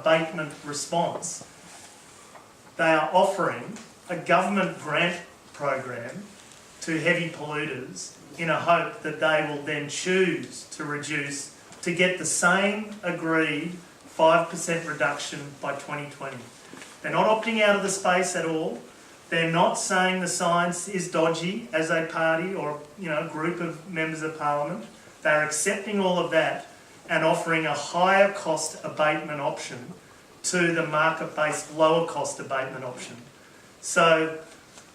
abatement response, they are offering a government grant program to heavy polluters in a hope that they will then choose to reduce to get the same agreed 5% reduction by 2020. They're not opting out of the space at all. They're not saying the science is dodgy as a party or a group of members of parliament. They're accepting all of that and offering a higher cost abatement option to the market-based lower cost abatement option. So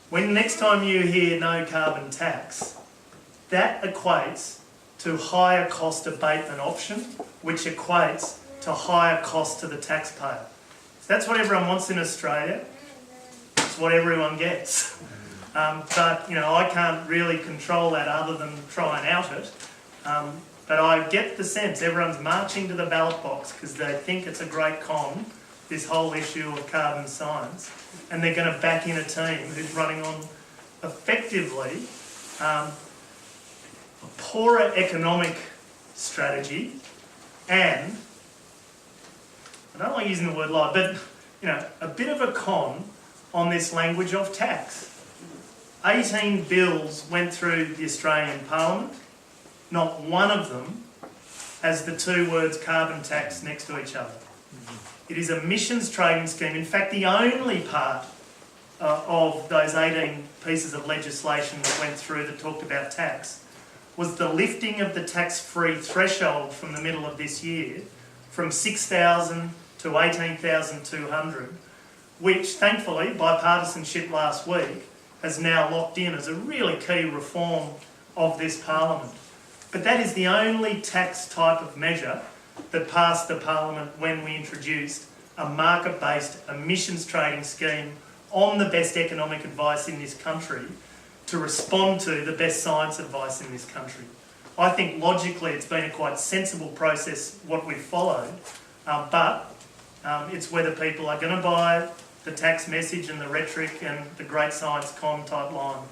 when next time you hear no carbon tax, that equates to higher cost abatement option, which equates to higher cost to the taxpayer. So that's what everyone wants in Australia. It's what everyone gets. But I can't really control that other than try and out it. But I get the sense everyone's marching to the ballot box because they think it's a great con, this whole issue of carbon science, and they're going to back in a team who's running on effectively a poorer economic strategy and, I don't like using the word lie, but a bit of a con on this language of tax. 18 bills went through the Australian Parliament. Not one of them has the two words carbon tax next to each other. It is a emissions trading scheme. In fact, the only part of those 18 pieces of legislation that went through that talked about tax was the lifting of the tax-free threshold from the middle of this year from 6,000 to 18,200, which thankfully, bipartisanship last week, has now locked in as a really key reform of this parliament. But that is the only tax type of measure that passed the parliament when we introduced a market-based emissions trading scheme on the best economic advice in this country to respond to the best science advice in this country. I think logically it's been a quite sensible process what we've followed, but it's whether people are going to buy the tax message and the rhetoric and the great science con type line.